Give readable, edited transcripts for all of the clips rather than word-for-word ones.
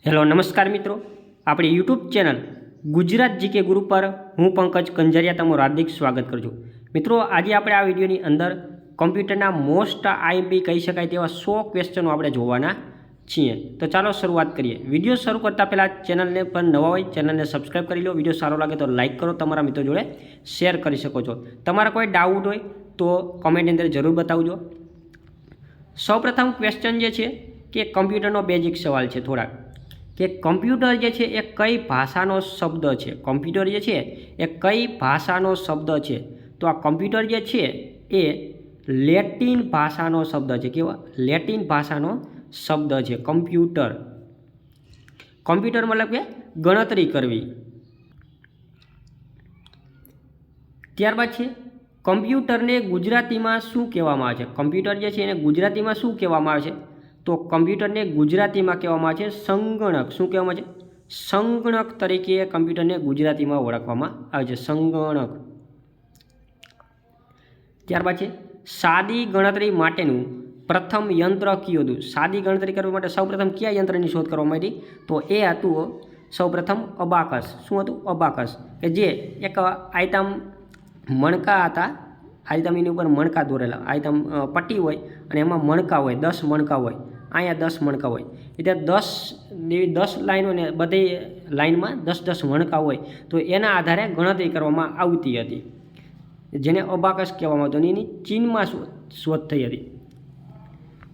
Hello નમસ્કાર મિત્રો, આપણી યુટ્યુબ ચેનલ ગુજરાત જીકે ગુરુ પર હું પંકજ કંજરિયા તમારું હાર્દિક સ્વાગત કરું છું। મિત્રો, આજે આપણે આ વિડીયોની અંદર કમ્પ્યુટરના મોસ્ટ આઈએમપી કહી શકાય તેવા 100 ક્વેશ્ચનો આપણે જોવાના છીએ। તો ચાલો શરૂઆત કરીએ। વિડીયો શરૂ કરતાં પહેલાં ચેનલને પણ નવા હોય ચેનલને સબસ્ક્રાઈબ કરી લો। વિડીયો સારો લાગે તો લાઇક કરો, તમારા મિત્રો જોડે શેર કરી શકો છો। તમારા કોઈ ડાઉટ હોય તો કોમેન્ટની અંદર જરૂર બતાવજો। સૌપ્રથમ ક્વેશ્ચન જે છે કે કમ્પ્યુટરનો બેઝિક સવાલ છે થોડાક, કે કમ્પ્યુટર જે છે એ કઈ ભાષાનો શબ્દ છે। કમ્પ્યુટર જે છે એ કઈ ભાષાનો શબ્દ છે? તો આ કમ્પ્યુટર જે છે એ લેટિન ભાષાનો શબ્દ છે। કેવા? લેટિન ભાષાનો શબ્દ છે કમ્પ્યુટર। કમ્પ્યુટર મતલબ કે ગણતરી કરવી। ત્યારબાદ છે કમ્પ્યુટરને ગુજરાતીમાં શું કહેવામાં આવે છે? કમ્પ્યુટર જે છે એને ગુજરાતીમાં શું કહેવામાં આવે છે? તો કમ્પ્યુટરને ગુજરાતીમાં કહેવામાં આવે છે સંગણક। શું કહેવામાં આવે છે? સંગણક તરીકે કમ્પ્યુટરને ગુજરાતીમાં ઓળખવામાં આવે છે, સંગણક। ત્યારબાદ છે સાદી ગણતરી માટેનું પ્રથમ યંત્ર કયું હતું? સાદી ગણતરી કરવા માટે સૌપ્રથમ કયા યંત્રની શોધ કરવામાં આવી? તો એ હતું સૌપ્રથમ અબાકસ। શું હતું? અબાકસ, કે જે એક આયતમ મણકા હતા। આયતમ એની ઉપર મણકા દોરેલા, આયતમ પટ્ટી હોય અને એમાં મણકા હોય, 10 મણકા હોય। અહીંયા 10 મણકા હોય એટલે 10 લાઈન હોય ને બધી લાઈનમાં 10 મણકા હોય, તો એના આધારે ગણતરી કરવામાં આવતી હતી, જેને અબાકસ કહેવામાં આવતું। એની ચીનમાં શોધ થઈ હતી।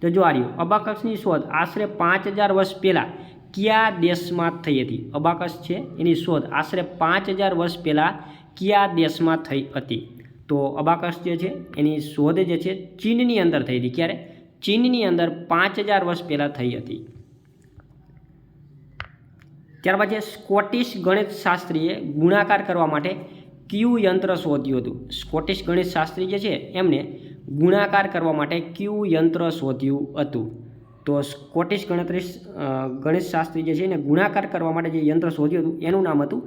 તો જો આ રહ્યું, અબાકસની શોધ આશરે 5000 વર્ષ પહેલાં કયા દેશમાં થઈ હતી? અબાકસ છે એની શોધ આશરે 5000 વર્ષ પહેલાં કયા દેશમાં થઈ હતી? તો અબાકસ જે છે એની શોધ જે છે ચીનની અંદર થઈ હતી। ક્યારે? ચીનની અંદર 5000 વર્ષ પહેલાં થઈ હતી। ત્યારબાદ છે સ્કોટિશ ગણિત શાસ્ત્રીએ ગુણાકાર કરવા માટે કયું યંત્ર શોધ્યું હતું? સ્કોટિશ ગણિત શાસ્ત્રી જે છે એમને ગુણાકાર કરવા માટે કયું યંત્ર શોધ્યું હતું? તો સ્કોટિશ ગણિત શાસ્ત્રી જે છે એને ગુણાકાર કરવા માટે જે યંત્ર શોધ્યું હતું એનું નામ હતું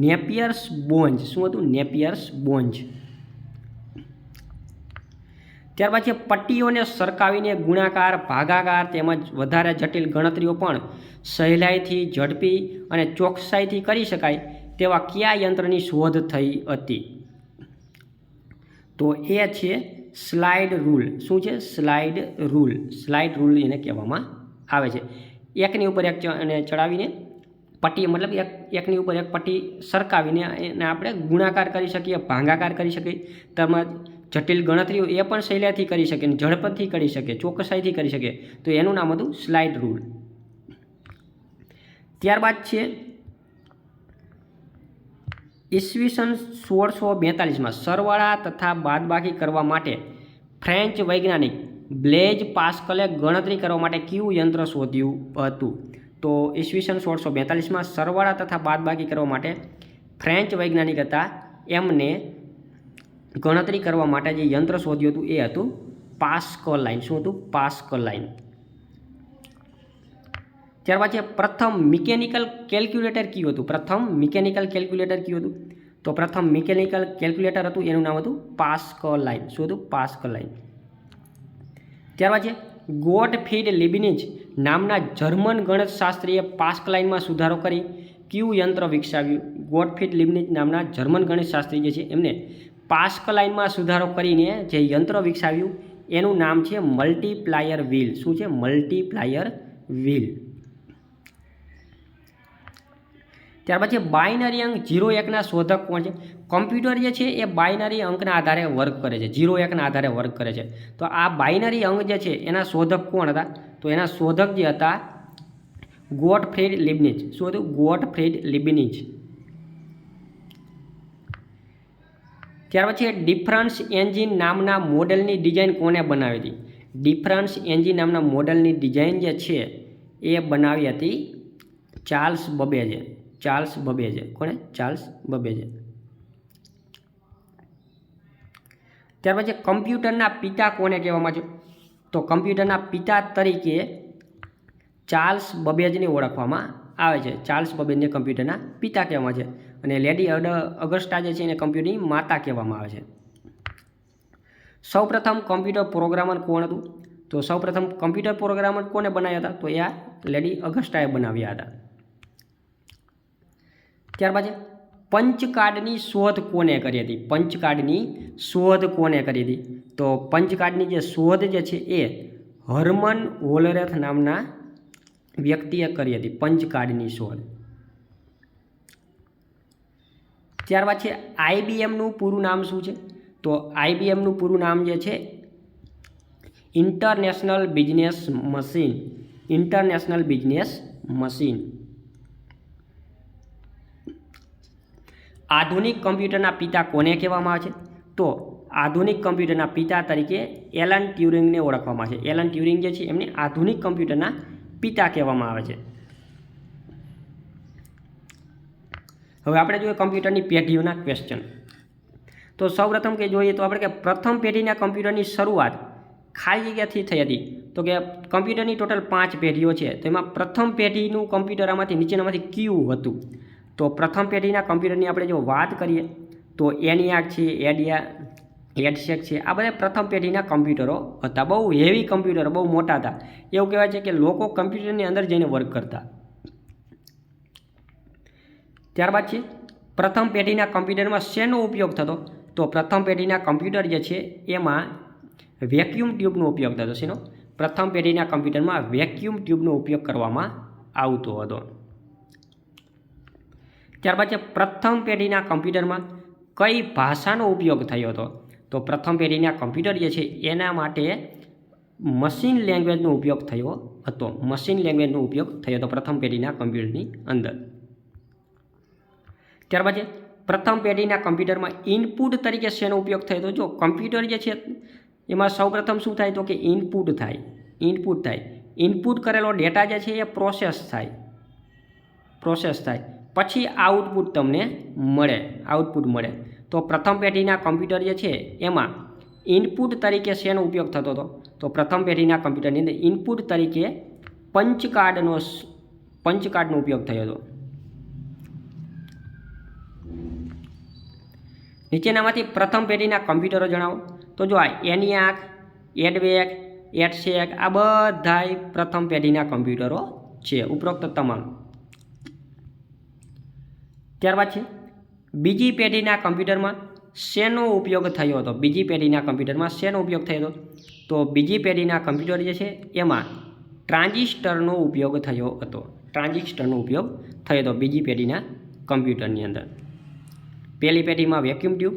નેપિયર્સ બોન્જ। શું હતું? નેપિયર્સ બોન્જ। ત્યારબાદ છે પટ્ટીઓને સરકાવીને ગુણાકાર, ભાગાકાર તેમજ વધારે જટિલ ગણતરીઓ પણ સહેલાઈથી, ઝડપી અને ચોકસાઈથી કરી શકાય તેવા કયા યંત્રની શોધ થઈ હતી? તો એ છે સ્લાઇડ રૂલ। શું છે? Slide rule. સ્લાઇડ રૂલ એને કહેવામાં આવે છે। એકની ઉપર એક અને ચડાવીને પટ્ટી, મતલબ એકની ઉપર એક પટ્ટી સરકાવીને એને આપણે ગુણાકાર કરી શકીએ, ભાગાકાર કરી શકીએ, તેમજ જટિલ ગણતરીઓ એ પણ સહેલાઈથી કરી શકે, ઝડપથી કરી શકે, ચોકસાઈથી કરી શકે, તો એનું નામ હતું સ્લાઇડ રૂલ। ત્યારબાદ છે ઈસવીસન 1642માં સરવાળા તથા બાદબાકી કરવા માટે ફ્રેન્ચ વૈજ્ઞાનિક બ્લેઝ પાસ્કલે ગણતરી કરવા માટે કયું યંત્ર શોધ્યું હતું? તો ઈસવીસન 1642માં સરવાળા તથા બાદબાકી કરવા માટે ફ્રેન્ચ વૈજ્ઞાનિક હતા, એમને ગણતરી કરવા માટે જે યંત્ર શોધ્યું હતું એ હતું પાસ્કલાઇન। શું હતું? પાસ્કલાઇન। ત્યારબાદ છે પ્રથમ મિકેનિકલ કેલ્ક્યુલેટર કયું હતું? પ્રથમ મિકેનિકલ કેલ્ક્યુલેટર કયું હતું? તો પ્રથમ મિકેનિકલ કેલ્ક્યુલેટર હતું એનું નામ હતું પાસ્કલાઇન। શું હતું? પાસ્કલાઇન। ત્યારબાદ છે ગોટફ્રીડ લીબનિઝ નામના જર્મન ગણિતશાસ્ત્રીએ પાસ્કલાઇનમાં સુધારો કરી કયું યંત્ર વિકસાવ્યું? ગોટફ્રીડ લીબનિઝ નામના જર્મન ગણિતશાસ્ત્રી જે છે એમને પાસ્કલાઇનમાં સુધારો કરીને જે યંત્ર વિકસાવ્યું એનું નામ છે મલ્ટીપ્લાયર વ્હીલ। શું છે? Multiplier wheel. ત્યારબાદ છે બાઇનરી અંક 0-1ના શોધક કોણ છે? કમ્પ્યુટર જે છે એ બાઇનરી અંકના આધારે વર્ક કરે છે, 0-1ના આધારે વર્ક કરે છે। તો આ બાઇનરી અંક જે છે એના શોધક કોણ હતા? તો એના શોધક જે હતા ગોટફ્રીડ લીબનિઝ। શું હતું? ગોટફ્રીડ લીબનિઝ। ત્યારબાદ છે ડિફરન્સ એન્જિન નામના મોડેલની ડિઝાઇન કોને બનાવી હતી? ડિફરન્સ એન્જિન નામના મોડેલની ડિઝાઇન જે છે એ બનાવી હતી ચાર્લ્સ બબેજે। ચાર્લ્સ બબેજે। કોણે? ચાર્લ્સ બબેજે। ત્યારબાદ છે કમ્પ્યુટરના પિતા કોને કહેવામાં આવે છે? તો કમ્પ્યુટરના પિતા તરીકે ચાર્લ્સ બબેજને ઓળખવામાં આવે છે। ચાર્લ્સ બબેજને કમ્પ્યુટરના પિતા કહેવામાં આવે છે, અને લેડી અગસ્ટા જે છે એને કમ્પ્યુટરની માતા કહેવામાં આવે છે। સૌપ્રથમ કમ્પ્યુટર પ્રોગ્રામર કોણ હતું? તો સૌપ્રથમ કમ્પ્યુટર પ્રોગ્રામર કોને બનાવ્યા હતા? તો એ લેડી અગસ્ટાએ બનાવ્યા હતા। ત્યારબાદ પંચ કાર્ડની શોધ કોને કરી હતી? પંચ કાર્ડની શોધ કોને કરી હતી? તો પંચ કાર્ડની જે શોધ જે છે એ હર્મન હોલરેથ નામના વ્યક્તિએ કરી હતી, પંચ કાર્ડની શોધ. ત્યારબાદ છે આઈબીએમનું પૂરું નામ શું છે? તો આઈબીએમનું પૂરું નામ જે છે international business machine. International business machine. આધુનિક કમ્પ્યુટરના પિતા કોને કહેવામાં આવે છે? તો આધુનિક કમ્પ્યુટરના પિતા તરીકે એલન ટ્યુરિંગને ઓળખવામાં આવે છે. એલન ટ્યુરિંગ જે છે એમને આધુનિક કમ્પ્યુટરના પિતા કહેવામાં આવે છે. હવે આપણે જોઈએ કમ્પ્યુટરની પેઢીઓના ક્વેશ્ચન. તો સૌપ્રથમ કે જોઈએ તો આપણે કે પ્રથમ પેઢીના કમ્પ્યુટરની શરૂઆત ખાલી જગ્યાથી થઈ હતી. તો કે કમ્પ્યુટરની ટોટલ 5 પેઢીઓ છે. તો એમાં પ્રથમ પેઢીનું કમ્પ્યુટર આમાંથી નીચેનામાંથી કયું હતું? તો પ્રથમ પેઢીના કમ્પ્યુટરની આપણે જો વાત કરીએ તો ENIAC છે, EDSEC છે, આ બધા પ્રથમ પેઢીના કમ્પ્યુટરો હતા. બહુ હેવી કમ્પ્યુટરો, બહુ મોટા હતા. એવું કહેવાય છે કે લોકો કમ્પ્યુટરની અંદર જઈને વર્ક કરતા. ત્યારબાદ છે પ્રથમ પેઢીના કમ્પ્યુટરમાં શેનો ઉપયોગ થતો? તો પ્રથમ પેઢીના કમ્પ્યુટર જે છે એમાં વેક્યુમ ટ્યુબનો ઉપયોગ થતો. શેનો? પ્રથમ પેઢીના કમ્પ્યુટરમાં વેક્યુમ ટ્યુબનો ઉપયોગ કરવામાં આવતો હતો. ત્યારબાદ છે પ્રથમ પેઢીના કમ્પ્યુટરમાં કઈ ભાષાનો ઉપયોગ થયો હતો? તો પ્રથમ પેઢીના કમ્પ્યુટર જે છે એના માટે મશીન લેંગ્વેજનો ઉપયોગ થયો હતો. મશીન લેંગ્વેજનો ઉપયોગ થયો હતો પ્રથમ પેઢીના કમ્પ્યુટરની અંદર. ત્યારબાદ છે પ્રથમ પેઢીના કમ્પ્યુટરમાં ઇનપુટ તરીકે શેનો ઉપયોગ થયો હતો? જો કમ્પ્યુટર જે છે એમાં સૌપ્રથમ શું થાય? તો કે ઇનપુટ થાય. ઇનપુટ કરેલો ડેટા જે છે એ પ્રોસેસ થાય. પછી આઉટપુટ તમને મળે. તો પ્રથમ પેઢીના કમ્પ્યુટર જે છે એમાં ઇનપુટ તરીકે શેનો ઉપયોગ થતો હતો? તો પ્રથમ પેઢીના કમ્પ્યુટરની અંદર ઇનપુટ તરીકે પંચ કાર્ડનો ઉપયોગ થયો હતો. નીચેનામાંથી પ્રથમ પેઢીના કમ્પ્યુટરો જણાવો. તો જો આ ENIAC, EDSEC આ બધાય પ્રથમ પેઢીના કમ્પ્યુટરો છે, ઉપરોક્ત તમામ. ત્યારબાદ છે બીજી પેઢીના કમ્પ્યુટરમાં શેનો ઉપયોગ થયો હતો? બીજી પેઢીના કમ્પ્યુટરમાં શેનો ઉપયોગ થયો હતો? તો બીજી પેઢીના કમ્પ્યુટર જે છે એમાં ટ્રાન્ઝિસ્ટરનો ઉપયોગ થયો હતો. બીજી પેઢીના કમ્પ્યુટરની અંદર. પહેલી પેઢીમાં વેક્યુમ ટ્યુબ,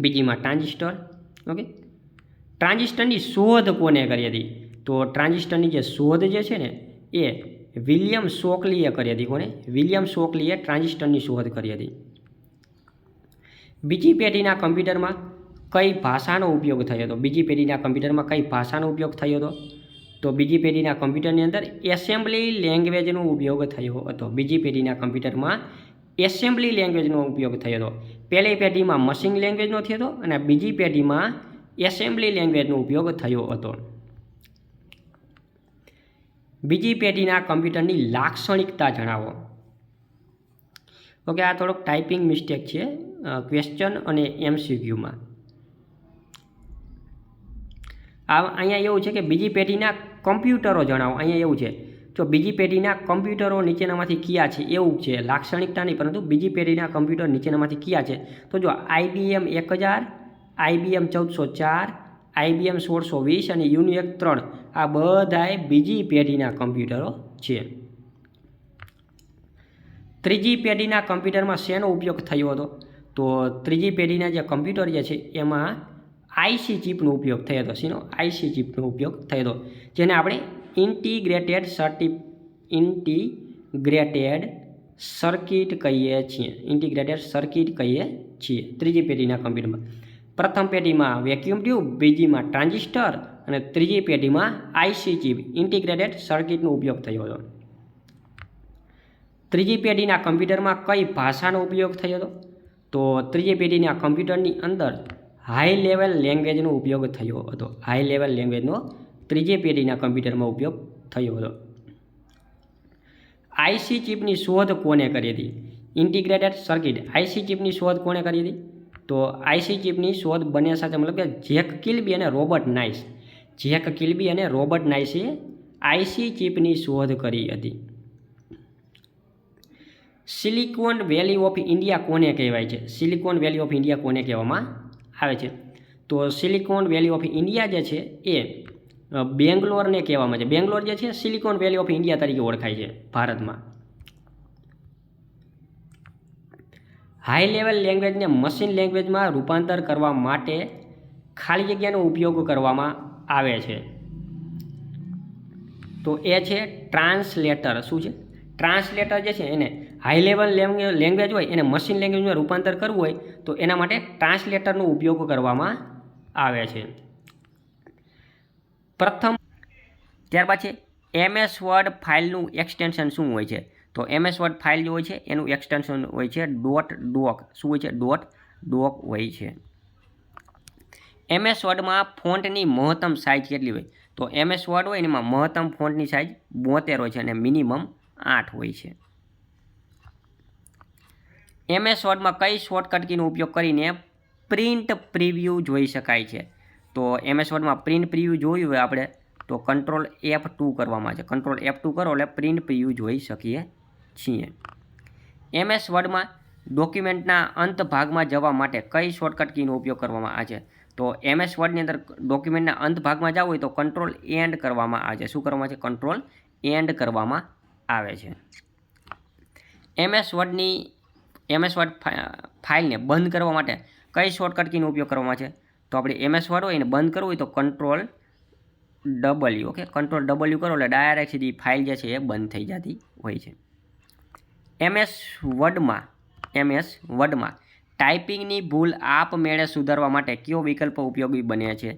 બીજીમાં ટ્રાન્ઝિસ્ટર. ઓકે. ટ્રાન્ઝિસ્ટરની શોધ કોને કરી હતી? તો ટ્રાન્ઝિસ્ટરની જે શોધ જે છે ને એ વિલિયમ શોકલીએ કરી હતી. કોને? વિલિયમ શોકલીએ ટ્રાન્ઝિસ્ટરની શોધ કરી હતી. બીજી પેઢીના કમ્પ્યુટરમાં કઈ ભાષાનો ઉપયોગ થયો હતો? બીજી પેઢીના કમ્પ્યુટરમાં કઈ ભાષાનો ઉપયોગ થયો હતો? તો બીજી પેઢીના કમ્પ્યુટરની અંદર એસેમ્બલી લેંગ્વેજનો ઉપયોગ થયો હતો. બીજી પેઢીના કમ્પ્યુટરમાં એસેમ્બલી લેંગ્વેજનો ઉપયોગ થયો હતો. પહેલી પેઢીમાં મશીન લેંગ્વેજનો થયો હતો અને બીજી પેઢીમાં એસેમ્બલી લેંગ્વેજનો ઉપયોગ થયો હતો. બીજી પેઢીના કમ્પ્યુટરની લાક્ષણિકતા જણાવો. ઓકે, આ થોડોક ટાઈપિંગ મિસ્ટેક છે ક્વેશ્ચન અને MCQમાં. અહીંયા એવું છે કે બીજી પેઢીના કમ્પ્યુટરો જણાવો. અહીંયા એવું છે જો બીજી પેઢીના કમ્પ્યુટરો નીચેનામાંથી કયા છે એવું છે, લાક્ષણિકતા નહીં પરંતુ બીજી પેઢીના કમ્પ્યુટર નીચેનામાંથી કયા છે? તો જો IBM 1000, IBM 1404, IBM 1620 અને UNIAC 3 આ બધાય બીજી પેઢીના કમ્પ્યુટરો છે. ત્રીજી પેઢીના કમ્પ્યુટરમાં શેનો ઉપયોગ થયો હતો? તો ત્રીજી પેઢીના જે કમ્પ્યુટર જે છે એમાં IC ચિપનો ઉપયોગ થયો હતો. શેનો? IC ચિપનો ઉપયોગ થયો હતો, જેને આપણે ઇન્ટિગ્રેટેડ સર્કિટ કહીએ છીએ. ત્રીજી પેઢીના કમ્પ્યુટરમાં પ્રથમ પેઢીમાં વેક્યુમ ટ્યુબ, બીજીમાં ટ્રાન્ઝિસ્ટર અને ત્રીજી પેઢીમાં IC ચિપ ઇન્ટિગ્રેટેડ સર્કિટનો ઉપયોગ થયો હતો. ત્રીજી પેઢીના કમ્પ્યુટરમાં કઈ ભાષાનો ઉપયોગ થયો હતો? તો ત્રીજી પેઢીના કમ્પ્યુટરની અંદર હાઈ લેવલ લેંગ્વેજનો ઉપયોગ થયો હતો. હાઈ લેવલ લેંગ્વેજનો ત્રીજી પેઢીના કમ્પ્યુટરમાં ઉપયોગ થયો હતો. IC ચિપની શોધ કોને કરી હતી? ઇન્ટિગ્રેટેડ સર્કિટ IC ચિપની શોધ કોને કરી હતી? તો IC ચિપની શોધ બંને સાથે મતલબ કે જેક કિલ્બી અને રોબર્ટ નાઇસે IC ચિપની શોધ કરી હતી. સિલિકોન વેલી ઓફ ઇન્ડિયા કોને કહેવાય છે? સિલિકોન વેલી ઓફ ઇન્ડિયા કોને કહેવામાં આવે છે? તો સિલિકોન વેલી ઓફ ઇન્ડિયા જે છે એ બેંગ્લોરને કહેવામાં છે. બેંગ્લોર જે છે સિલિકોન વેલી ઓફ ઇન્ડિયા તરીકે ઓળખાય છે ભારતમાં. હાઈ લેવલ લેંગ્વેજને મશીન લેંગ્વેજમાં રૂપાંતર કરવા માટે ખાલી જગ્યાનો ઉપયોગ કરવામાં આવે છે. તો એ છે ટ્રાન્સલેટર. શું છે? ટ્રાન્સલેટર જે છે એને હાઈ લેવલ લેંગ્વેજ હોય એને મશીન લેંગ્વેજમાં રૂપાંતર કરવું હોય તો એના માટે ટ્રાન્સલેટરનો ઉપયોગ કરવામાં આવે છે. પ્રથમ ત્યારબાદ છે MS વર્ડ ફાઇલનું એક્સટેન્શન શું હોય છે? તો MS વર્ડ ફાઇલ જે હોય છે એનું એક્સટેન્શન હોય છે .doc. શું હોય છે? .doc હોય છે. MS વર્ડમાં ફોન્ટની મહત્તમ સાઇઝ કેટલી હોય? તો MS વર્ડ હોય એમાં મહત્તમ ફોન્ટની સાઇઝ 72 હોય છે અને મિનિમમ 8 હોય છે. MS વર્ડમાં કઈ શોર્ટકટ કીનો ઉપયોગ કરીને પ્રિન્ટ પ્રિવ્યૂ જોઈ શકાય છે? તો MS વર્ડમાં પ્રિન્ટ પ્રિવ્યૂ જોયું હોય આપણે તો કંટ્રોલ F2 કરવામાં છે. કંટ્રોલ F2 કરો એટલે પ્રિન્ટ પ્રિવ્યૂ જોઈ શકીએ છીએ. MS વર્ડમાં ડોક્યુમેન્ટના અંત ભાગમાં જવા માટે કઈ શોર્ટકટ કીનો ઉપયોગ કરવામાં આવે છે? તો MS વર્ડની અંદર ડોક્યુમેન્ટના અંત ભાગમાં જવું હોય તો કંટ્રોલ એન્ડ કરવામાં આવે છે. શું કરવામાં આવે છે? કંટ્રોલ એન્ડ કરવામાં આવે છે. MS વર્ડ ફાઇલને બંધ કરવા માટે કઈ શોર્ટકટ કીનો ઉપયોગ કરવામાં આવે છે? તો આપણે MS વર્ડ હોય એને બંધ કરવું હોય તો control W. Okay, control W કરો એટલે ડાયરેક્ટ સીધી ફાઇલ જે છે એ બંધ થઈ જતી હોય છે. MS વર્ડમાં ટાઈપિંગની ભૂલ આપમેળે સુધારવા માટે કયો વિકલ્પ ઉપયોગી બને છે?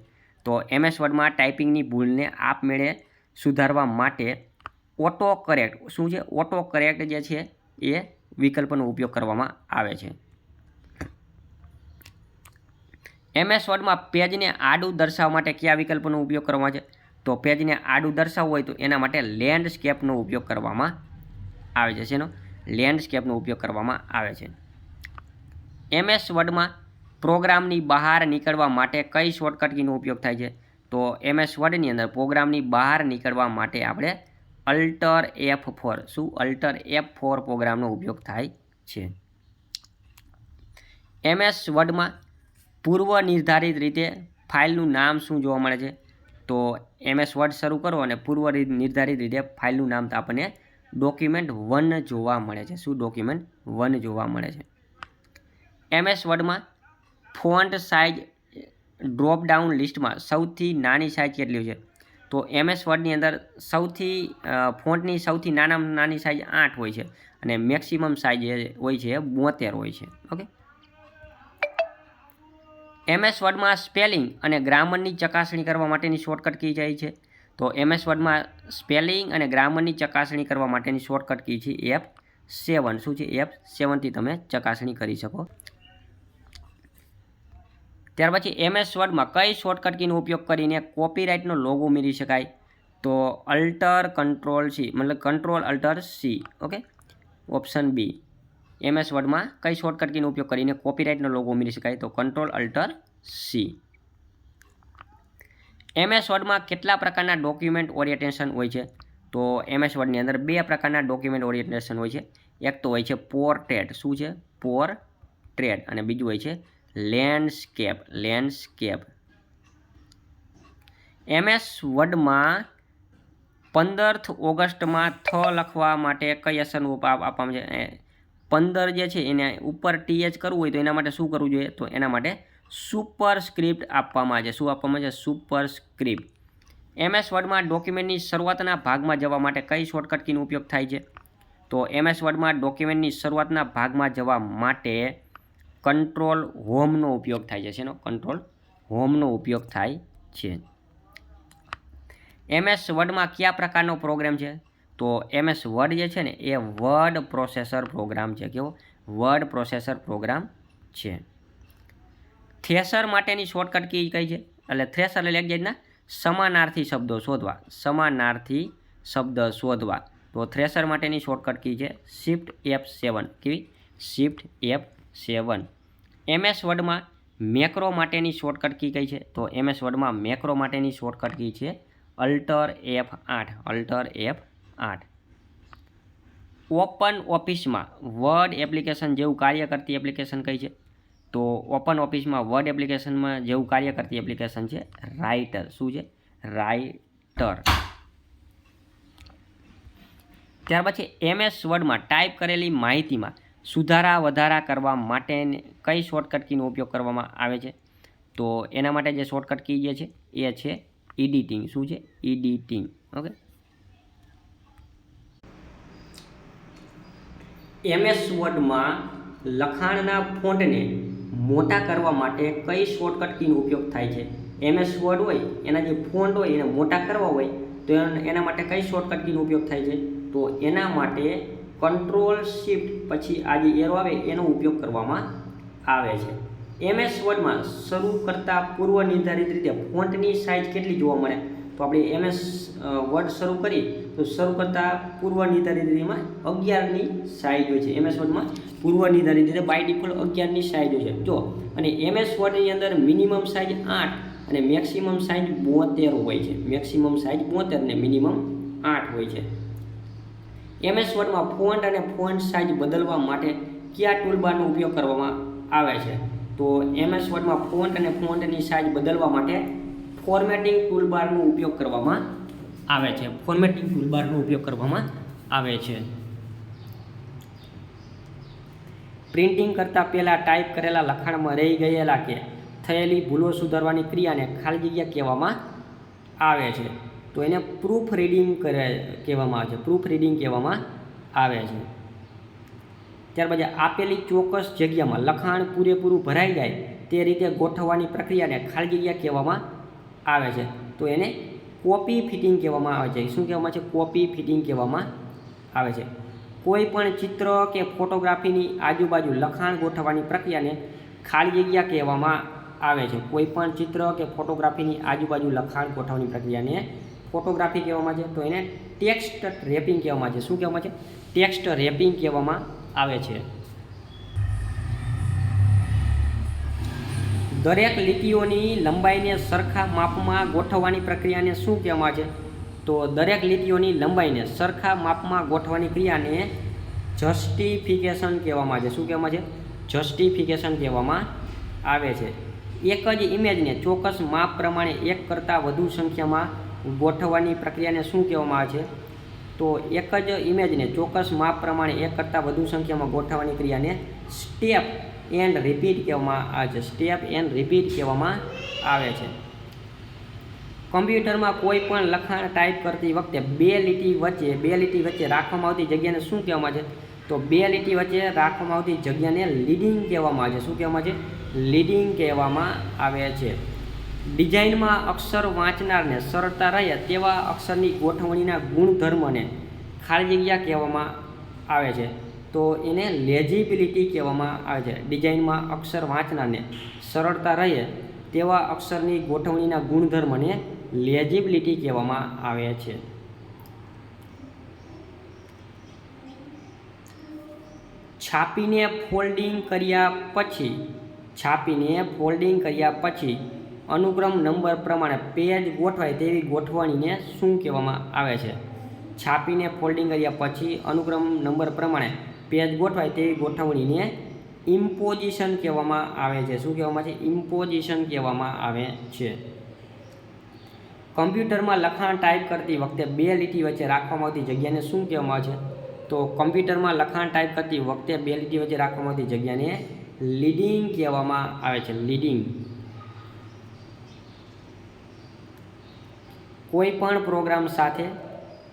તો MS વર્ડમાં ટાઈપિંગની ભૂલને આપમેળે સુધારવા માટે ઓટો કરેક્ટ. શું છે? ઓટો કરેક્ટ જે છે એ વિકલ્પનો ઉપયોગ કરવામાં આવે છે. MS વર્ડમાં પેજને આડું દર્શાવવા માટે કયા વિકલ્પનો ઉપયોગ કરવામાં આવે છે? તો પેજને આડું દર્શાવવું હોય તો એના માટે લેન્ડસ્કેપનો ઉપયોગ કરવામાં આવે છે. શેનો? લેન્ડસ્કેપનો ઉપયોગ કરવામાં આવે છે. MS વર્ડમાં પ્રોગ્રામની બહાર નીકળવા માટે કઈ શોર્ટકટ કીનો ઉપયોગ થાય છે? તો MS વર્ડની અંદર પ્રોગ્રામની બહાર નીકળવા માટે આપણે અલ્ટર F4. શું? અલ્ટર F4 પ્રોગ્રામનો ઉપયોગ થાય છે. MS વર્ડમાં પૂર્વ નિર્ધારિત રીતે ફાઇલનું નામ શું જોવા મળે છે? તો MS વર્ડ શરૂ કરો અને પૂર્વ નિર્ધારિત રીતે ફાઇલનું નામ તો આપણને document1 જોવા મળે છે. શું? document1 જોવા મળે છે. MS વર્ડમાં ફોન્ટ સાઇઝ ડ્રોપ ડાઉન લિસ્ટમાં સૌથી નાની સાઇઝ કેટલી છે? તો MS વર્ડની અંદર ફોન્ટની સૌથી નાનામાં નાની સાઇઝ 8 હોય છે અને મેક્સિમમ સાઇઝ હોય છે 72 હોય છે. ઓકે. MS વર્ડમાં સ્પેલિંગ અને ગ્રામરની ચકાસણી કરવા માટેની શોર્ટકટ કી જાય છે? તો MS વર્ડમાં સ્પેલિંગ અને ગ્રામરની ચકાસણી કરવા માટેની શોર્ટકટ કી છે F7. શું છે? F7 થી તમે ચકાસણી કરી શકો. ત્યાર પછી MS વર્ડમાં કઈ શોર્ટકટ કીનો ઉપયોગ કરીને કોપીરાઇટનો લોગો ઉમેરી શકાય? તો control alter C. Okay, option B. MS વર્ડમાં કઈ શોર્ટકટ કીનો ઉપયોગ કરીને કોપીરાઇટનો લોગો ઉમેરી શકાય? તો કંટ્રોલ અલ્ટર C. MS વર્ડમાં કેટલા પ્રકારના ડોક્યુમેન્ટ ઓરિએન્ટેશન હોય છે? તો MS વર્ડની અંદર 2 પ્રકારના ડોક્યુમેન્ટ ઓરિએન્ટેશન હોય છે. એક તો હોય છે પોર્ટ્રેટ. શું છે? પોર્ટ્રેટ. અને બીજું હોય છે લેન્ડસ્કેપ. MS વર્ડમાં 15 ઓગસ્ટમાં લખવા માટે કઈ અસરનો આપવામાં છે? 15 જે છે એને ઉપર TH કરવું હોય તો એના માટે શું કરવું જોઈએ? તો એના માટે સુપરસ્ક્રિપ્ટ આપવામાં આવે છે. શું આપવામાં આવે છે? સુપરસ્ક્રિપ્ટ. MS વર્ડમાં ડોક્યુમેન્ટની શરૂઆતના ભાગમાં જવા માટે કઈ શોર્ટકટ કીનો ઉપયોગ થાય છે? તો MS વર્ડમાં ડોક્યુમેન્ટની શરૂઆતના ભાગમાં જવા માટે કંટ્રોલ હોમનો ઉપયોગ થાય છે. શેનો? કંટ્રોલ હોમનો ઉપયોગ થાય છે. MS વર્ડમાં કયા પ્રકારનો પ્રોગ્રામ છે? તો MS વર્ડ જે છે ને એ વર્ડ પ્રોસેસર પ્રોગ્રામ છે. કેવો? વર્ડ પ્રોસેસર પ્રોગ્રામ છે. થ્રેશર માટેની શોર્ટકટ કી કઈ છે? એટલે થ્રેશર એટલે એક જાતના સમાનાર્થી શબ્દો શોધવા. તો થ્રેશર માટેની શોર્ટકટ કી છે Shift F7. કેવી? Shift F7. MS વર્ડમાં મેક્રો માટેની શોર્ટકટ કી કઈ છે? તો MS વર્ડમાં મેક્રો માટેની શોર્ટકટ કી છે અલ્ટર F8. ઓપન ઓફિસમાં વર્ડ એપ્લિકેશન જેવું કાર્ય કરતી એપ્લિકેશન કઈ છે? તો ઓપન ઓફિસમાં વર્ડ એપ્લિકેશનમાં જેવું કાર્ય કરતી એપ્લિકેશન છે રાઇટર. શું છે? રાઇટર. ત્યાર પછી MS વર્ડમાં ટાઈપ કરેલી માહિતીમાં સુધારા વધારા કરવા માટે કઈ શોર્ટકટ કીનો ઉપયોગ કરવામાં આવે છે? તો એના માટે જે શોર્ટકટ કી જે છે એ છે એડિટિંગ. શું છે? એડિટિંગ. ઓકે. MS વર્ડમાં લખાણના ફોન્ટને મોટા કરવા માટે કઈ શોર્ટકટ કીનો ઉપયોગ થાય છે? MS વર્ડ હોય એના જે ફોન્ટ હોય એને મોટા કરવા હોય તો એના માટે કઈ શોર્ટકટ કીનો ઉપયોગ થાય છે? તો એના માટે કંટ્રોલ શિફ્ટ પછી આ જે એરો આવે એનો ઉપયોગ કરવામાં આવે છે. MS વર્ડમાં શરૂ કરતાં પૂર્વ નિર્ધારિત રીતે ફોન્ટની સાઇઝ કેટલી જોવા મળે? તો આપણે MS વર્ડ શરૂ કરી તો શરૂ કરતાં પૂર્વ નિર્ધારિત રીતેમાં 11ની સાઇઝ હોય છે. MS વર્ડમાં પૂર્વ નિર્ધારિત રીતે બાય ડિફોલ્ટ 11ની સાઇઝ હોય છે. જો અને MS વર્ડની અંદર મિનિમમ સાઇઝ 8 અને મેક્સિમમ સાઇઝ 72 હોય છે. મેક્સિમમ સાઇઝ 72 ને મિનિમમ 8 હોય છે. MS વર્ડમાં ફોન્ટ અને ફોન્ટ સાઇઝ બદલવા માટે કયા ટૂલબારનો ઉપયોગ કરવામાં આવે છે? તો MS વર્ડમાં ફોન્ટ અને ફોન્ટની સાઇઝ બદલવા માટે ફોર્મેટિંગ ટૂલબારનો ઉપયોગ કરવામાં આવે છે. ફોર્મેટિંગ ટૂલબારનો ઉપયોગ કરવામાં આવે છે. પ્રિન્ટિંગ કરતાં પહેલાં ટાઈપ કરેલા લખાણમાં રહી ગયેલા કે થયેલી ભૂલો સુધારવાની ક્રિયાને ખાલી જગ્યા કહેવામાં આવે છે. તો એને પ્રૂફ રીડિંગ કહેવામાં આવે છે. પ્રૂફ રીડિંગ કહેવામાં આવે છે. ત્યારબાદ આપેલી ચોક્કસ જગ્યામાં લખાણ પૂરેપૂરું ભરાઈ જાય તે રીતે ગોઠવવાની પ્રક્રિયાને ખાલી જગ્યા કહેવામાં આવે છે. તો એને કોપી ફિટિંગ કહેવામાં આવે છે. શું કહેવામાં છે? કોપી ફિટિંગ કહેવામાં આવે છે. કોઈ પણ ચિત્ર કે ફોટોગ્રાફીની આજુબાજુ લખાણ ગોઠવવાની પ્રક્રિયાને ખાલી જગ્યા કહેવામાં આવે છે. કોઈ પણ ચિત્ર કે ફોટોગ્રાફીની આજુબાજુ લખાણ ગોઠવવાની પ્રક્રિયાને ફોટોગ્રાફી કહેવામાં છે. તો એને ટેક્સ્ટ રેપિંગ કહેવામાં છે. શું કહેવામાં છે? ટેક્સ્ટ રેપિંગ કહેવામાં આવે છે. દરેક લીટીઓની લંબાઈને સરખા માપમાં ગોઠવવાની પ્રક્રિયાને શું કહેવામાં છે? તો દરેક લીટીઓની લંબાઈને સરખા માપમાં ગોઠવવાની ક્રિયાને જસ્ટિફિકેશન કહેવામાં આવે છે. શું કહેવામાં છે? જસ્ટિફિકેશન કહેવામાં આવે છે. એક જ ઇમેજને ચોક્કસ માપ પ્રમાણે એક કરતાં વધુ સંખ્યામાં ગોઠવવાની પ્રક્રિયાને શું કહેવામાં આવે છે? તો એક જ ઇમેજને ચોક્કસ માપ પ્રમાણે એક કરતાં વધુ સંખ્યામાં ગોઠવવાની ક્રિયાને સ્ટેપ એન્ડ રિપીટ કહેવામાં આવે છે. સ્ટેપ એન્ડ રિપીટ કહેવામાં આવે છે. કમ્પ્યુટરમાં કોઈ પણ લખાણ ટાઈપ કરતી વખતે બે લીટી વચ્ચે રાખવામાં આવતી જગ્યાને શું કહેવામાં આવે છે? તો બે લીટી વચ્ચે રાખવામાં આવતી જગ્યાને લીડિંગ કહેવામાં આવે છે. શું કહેવામાં છે? લીડિંગ કહેવામાં આવે છે. ડિઝાઇનમાં અક્ષર વાંચનારને સરળતા રહે તેવા અક્ષરની ગોઠવણીના ગુણધર્મને ખાલી જગ્યા કહેવામાં આવે છે. તો એને લેજિબિલિટી કહેવામાં આવે છે. ડિઝાઇનમાં અક્ષર વાંચનારને સરળતા રહે તેવા અક્ષરની ગોઠવણીના ગુણધર્મને લેજિબિલિટી કહેવામાં આવે છે. છાપીને ફોલ્ડિંગ કર્યા પછી અનુક્રમ નંબર પ્રમાણે પેજ ગોઠવાય તેવી ગોઠવણીને શું કહેવામાં આવે છે? છાપીને ફોલ્ડિંગ કર્યા પછી અનુક્રમ નંબર પ્રમાણે પેજ ગોઠવાય તેવી ગોઠવણીને ઇમ્પોઝિશન કહેવામાં આવે છે. શું કહેવામાં છે? ઇમ્પોઝિશન કહેવામાં આવે છે. કમ્પ્યુટરમાં લખાણ ટાઈપ કરતી વખતે બે લીટી વચ્ચે રાખવામાં આવતી જગ્યાને શું કહેવામાં આવે છે? તો કમ્પ્યુટરમાં લખાણ ટાઈપ કરતી વખતે બે લીટી વચ્ચે રાખવામાં આવતી જગ્યાને લીડિંગ કહેવામાં આવે છે. લીડિંગ. કોઈ પણ પ્રોગ્રામ સાથે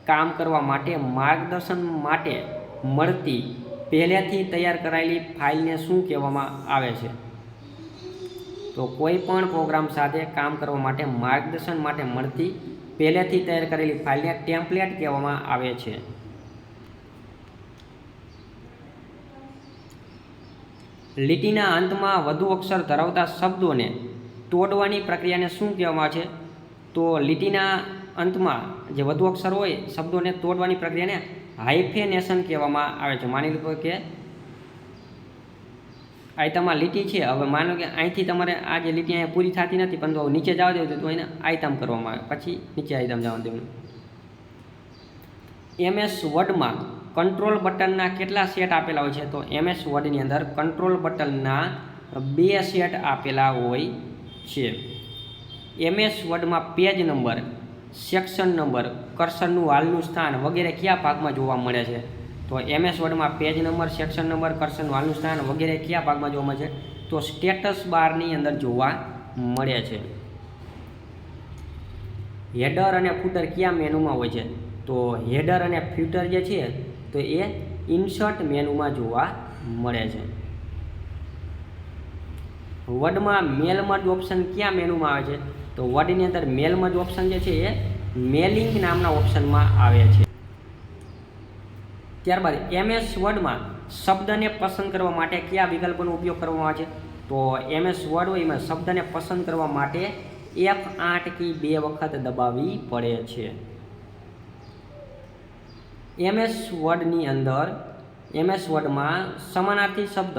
કામ કરવા માટે માર્ગદર્શન માટે મળતી પહેલેથી તૈયાર કરાયેલી ફાઇલને શું કહેવામાં આવે છે? તો કોઈ પણ પ્રોગ્રામ સાથે કામ કરવા માટે માર્ગદર્શન માટે મળતી પહેલેથી તૈયાર કરેલી ફાઇલને ટેમ્પલેટ કહેવામાં આવે છે. લીટીના અંતમાં વધુ અક્ષર ધરાવતા શબ્દોને તોડવાની પ્રક્રિયાને શું કહેવામાં આવે છે? તો લીટીના અંતમાં જે વધુ અક્ષર હોય શબ્દોને તોડવાની પ્રક્રિયાને હાઇફેનેશન કહેવામાં આવે છે. માની લો કે આયતામાં લીટી છે. હવે માનો કે અહીંથી તમારે આ જે લીટી અહીંયા પૂરી થતી નથી પરંતુ નીચે જવા દેવું તો એને આયતામ કરવામાં આવે પછી નીચે આયતામ જવા દેવું. MS વર્ડમાં કંટ્રોલ બટનના કેટલા સેટ આપેલા હોય છે? તો MS વર્ડની અંદર કંટ્રોલ બટનના 2 સેટ આપેલા હોય છે. MS વર્ડમાં પેજ નંબર, સેક્શન નંબર, કર્સરનું હાલનું સ્થાન વગેરે કયા ભાગમાં જોવા મળે છે? તો MS વર્ડમાં પેજ નંબર, સેક્શન નંબર, કર્સરનું હાલનું સ્થાન વગેરે કયા ભાગમાં જોવા મળે છે? તો સ્ટેટસ બારની અંદર જોવા મળે છે. હેડર અને ફૂટર કયા મેનુમાં હોય છે? તો હેડર અને ફૂટર જે છે તો એ ઇન્સર્ટ મેનુમાં જોવા મળે છે. વર્ડમાં મેલ મર્જ ઓપ્શન કયા મેનુમાં આવે છે? તો વર્ડની અંદર મેલ મર્જ ઓપ્શન જે છે એ મેલિંગ નામના ઓપ્શનમાં આવે છે. ત્યારબાદ MS વર્ડમાં શબ્દને પસંદ કરવા માટે કયા વિકલ્પોનો ઉપયોગ કરવામાં આવે છે? તો MS વર્ડ હોય એમાં શબ્દને પસંદ કરવા માટે F8 કી 2 વખત દબાવવી પડે છે. MS વર્ડની અંદર MS વર્ડમાં સમાનાર્થી શબ્દ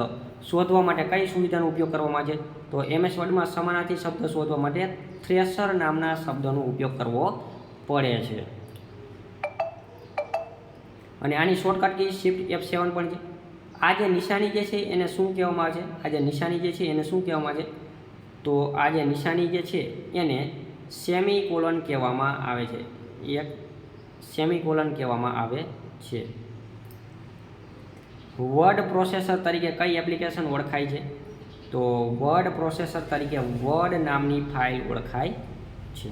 શોધવા માટે કઈ સુવિધાનો ઉપયોગ કરવામાં આવે છે? તો MS વર્ડમાં સમાનાર્થી શબ્દ શોધવા માટે થ્રેશર નામના શબ્દનો ઉપયોગ કરવો પડે છે. અને આની શોર્ટકટ કી શિફ્ટ F7 પણ છે. આ જે નિશાની જે છે એને શું કહેવામાં આવે છે? આ જે નિશાની જે છે એને શું કહેવામાં આવે છે? તો આ જે નિશાની જે છે એને સેમિકોલન કહેવામાં આવે છે. એક સેમિકોલન કહેવામાં આવે છે. વર્ડ પ્રોસેસર તરીકે કઈ એપ્લિકેશન ઓળખાય છે? તો વર્ડ પ્રોસેસર તરીકે વર્ડ નામની ફાઇલ ઓળખાય છે.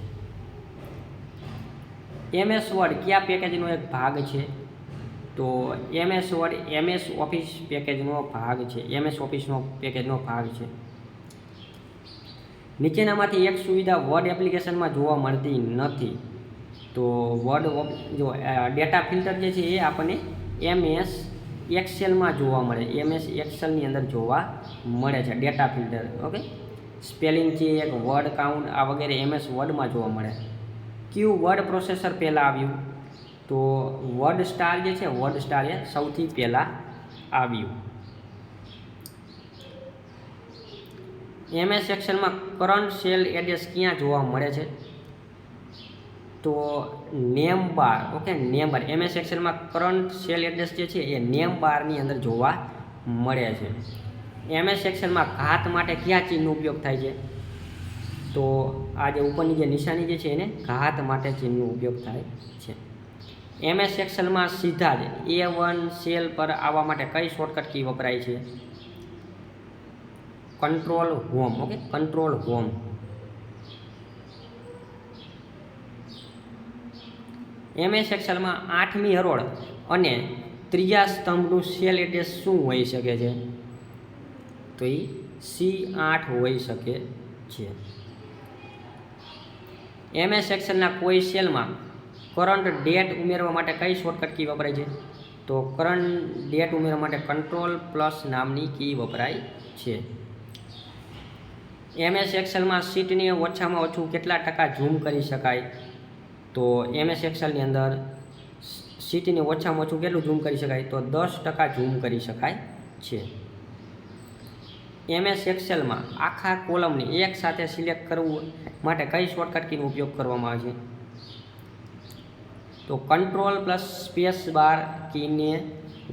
MS વર્ડ કયા પેકેજનો એક ભાગ છે? તો MS વર્ડ MS ઓફિસ પેકેજનો ભાગ છે. MS ઓફિસનો પેકેજનો ભાગ છે. નીચેનામાંથી એક સુવિધા વર્ડ એપ્લિકેશનમાં જોવા મળતી નથી. તો વર્ડ જો ડેટા ફિલ્ટર જે છે એ આપણને MS એક્સેલમાં જોવા મળે. MS એક્સેલની અંદર જોવા મળે છે data filter. Okay, spelling check, word count આ વગેરે MS વર્ડમાં જોવા મળે. કયું વર્ડ પ્રોસેસર પહેલાં આવ્યું? તો વર્ડ સ્ટાર જે છે વર્ડ સ્ટાર એ સૌથી પહેલાં આવ્યું. MS એક્સેલમાં કરંટ સેલ એડ્રેસ ક્યાં જોવા મળે છે? તો name bar. Okay, name bar. MS એક્સેલમાં current cell address જે છે એ નેમ બારની અંદર જોવા મળે છે. MS એક્સેલમાં ઘાત માટે કયા ચિહ્નનો ઉપયોગ થાય છે? તો આ જે ઉપરની જે નિશાની જે છે એને ઘાત માટે ચિહ્નનો ઉપયોગ થાય છે. MS એક્સેલમાં સીધા જ A1 સેલ પર આવવા માટે કઈ શોર્ટકટ કી વપરાય છે? Control home. Okay, control home. MS એક્સેલમાં 8મી હરોળ અને ત્રીજા સ્તંભનું સેલ એડ્રેસ શું હોઈ શકે છે? તો એ C8 હોઈ શકે છે. MS એક્સેલના કોઈ સેલમાં કરંટ ડેટ ઉમેરવા માટે કઈ શોર્ટકટ કી વપરાય છે? તો કરંટ ડેટ ઉમેરવા માટે કંટ્રોલ પ્લસ નામની કી વપરાય છે. MS એક્સેલમાં શીટને ઓછામાં ઓછું કેટલા ટકા ઝૂમ કરી શકાય? તો MS એક્સેલની અંદર શીટને ઓછામાં ઓછું કેટલું ઝૂમ કરી શકાય? તો 10% ઝૂમ કરી શકાય છે. MS એક્સેલમાં આખા કોલમને એક સાથે સિલેક્ટ કરવું માટે કઈ શોર્ટકટ કીનો ઉપયોગ કરવામાં આવે છે? તો કંટ્રોલ પ્લસ સ્પેસ બાર કીને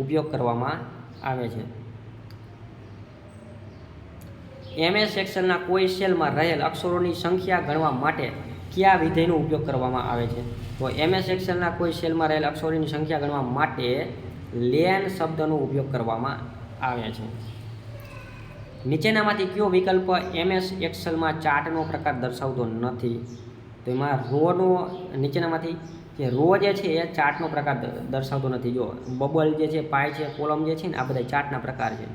ઉપયોગ કરવામાં આવે છે. MS એક્સેલના કોઈ સેલમાં રહેલ અક્ષરોની સંખ્યા ગણવા માટે કયા વિધેયનો ઉપયોગ કરવામાં આવે છે? તો MS એક્સેલના કોઈ સેલમાં રહેલ અક્ષરોની સંખ્યા ગણવા માટે લેન શબ્દનો ઉપયોગ કરવામાં આવે છે. નીચેનામાંથી કયો વિકલ્પ MS એક્સેલમાં ચાર્ટનો પ્રકાર દર્શાવતો નથી? તો એમાં રોનો નીચેનામાંથી કે રો જે છે એ ચાર્ટનો પ્રકાર દર્શાવતો નથી. જો બબલ જે છે, પાય છે, કોલમ જે છે ને આ બધા ચાર્ટના પ્રકાર છે.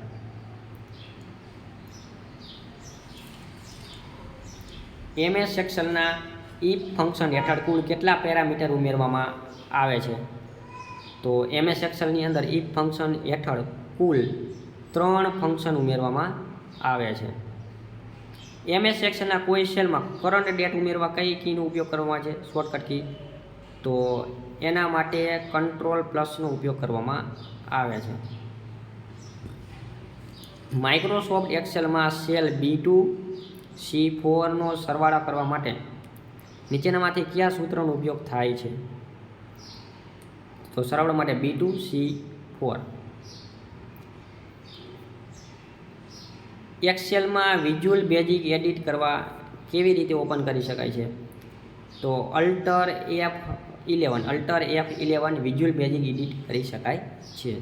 MS એક્સેલના ઇફ ફંક્શન હેઠળ કુલ કેટલા પેરામીટર ઉમેરવામાં આવે છે? તો MS એક્સેલની અંદર ઇફ ફંક્શન હેઠળ કુલ 3 ફંક્શન ઉમેરવામાં આવે છે. MS એક્સેલના કોઈ સેલમાં કરંટ ડેટ ઉમેરવા કઈ કીનો ઉપયોગ કરવામાં આવે છે? Shortcut key. તો એના માટે કંટ્રોલ પ્લસનો ઉપયોગ કરવામાં આવે છે. માઇક્રોસોફ્ટ એક્સેલમાં સેલ B2 C4નો સરવાળો કરવા માટે નીચેનામાંથી કયા સૂત્રનો ઉપયોગ થાય છે? તો સરવાળા માટે B2C4. એક્સેલમાં વિઝ્યુઅલ બેઝિક એડિટ કરવા કેવી રીતે ઓપન કરી શકાય છે? તો alter F11 visual basic edit કરી શકાય છે.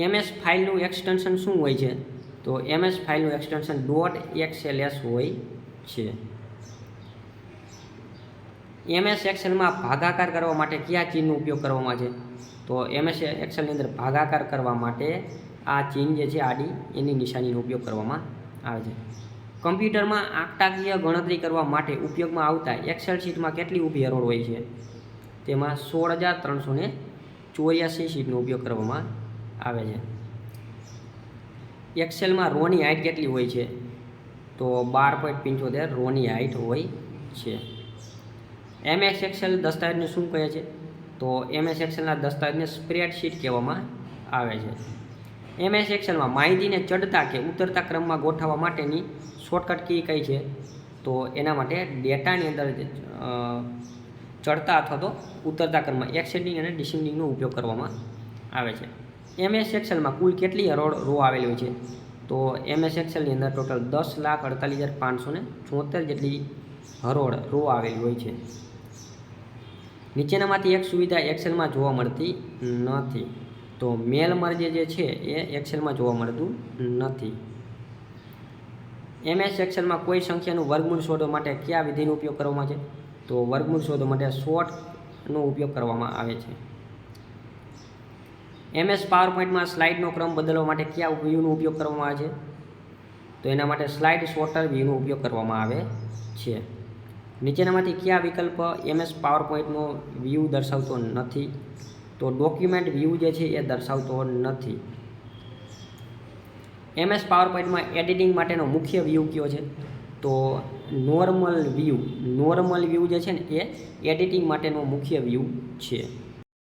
MS ફાઇલનું એક્સટેન્શન શું હોય છે? તો MS ફાઇલનું એક્સટેન્શન .xls હોય છે. MS એક્સેલમાં ભાગાકાર કરવા માટે કયા ચિહ્નનો ઉપયોગ કરવામાં છે? તો MS એક્સેલની અંદર ભાગાકાર કરવા માટે આ ચિહ્ન જે છે આડી એની નિશાનીનો ઉપયોગ કરવામાં આવે છે. કમ્પ્યુટરમાં આંકડાકીય ગણતરી કરવા માટે ઉપયોગમાં આવતા એક્સેલ શીટમાં કેટલી ઊભી હરોળ હોય છે? તેમાં 16,384 શીટનો ઉપયોગ કરવામાં આવે છે. એક્સેલમાં રોની હાઇટ કેટલી હોય છે? તો 12.75 રોની હાઇટ હોય છે. MS એક્સેલ દસ્તાવેજને શું કહે છે? તો MS એક્સેલના દસ્તાવેજને સ્પ્રેડશીટ કહેવામાં આવે છે. MS એક્સેલમાં માહિતીને ચડતા કે ઉતરતા ક્રમમાં ગોઠવવા માટેની શોર્ટકટ કી કઈ છે? તો એના માટે ડેટાની અંદર ચડતા અથવા તો ઉતરતા ક્રમમાં એસેન્ડિંગ અને ડિસેન્ડિંગનો ઉપયોગ કરવામાં આવે છે. MS એક્સેલમાં કુલ કેટલી હરોળ રો આવેલી હોય છે? તો MS એક્સેલની અંદર ટોટલ 10,48,574 જેટલી હરોળ રો આવેલી હોય છે. નીચેનામાંથી એક સુવિધા એક્સેલમાં જોવા મળતી નથી. તો મેલ મર્જ જે છે એ એક્સેલમાં જોવા મળતું નથી. MS એક્સેલમાં કોઈ સંખ્યાનું વર્ગમૂળ શોધવા માટે કયા વિધિનો ઉપયોગ કરવામાં છે? તો વર્ગમૂળ શોધવા માટે શોર્ટનો ઉપયોગ કરવામાં આવે છે. MS પાવરપોઈન્ટમાં સ્લાઇડનો ક્રમ બદલવા માટે કયા વ્યૂનો ઉપયોગ કરવામાં આવે છે? તો એના માટે સ્લાઇડ સોર્ટર વ્યૂનો ઉપયોગ કરવામાં આવે છે. નીચેનામાંથી કયા વિકલ્પ MS પાવરપોઈન્ટનો વ્યૂ દર્શાવતો નથી? તો ડોક્યુમેન્ટ વ્યૂ જે છે એ દર્શાવતો નથી. MS પાવરપોઈન્ટમાં એડિટિંગ માટેનો મુખ્ય વ્યૂ કયો છે? તો નોર્મલ વ્યૂ જે છે ને એ એડિટિંગ માટેનો મુખ્ય વ્યૂ છે.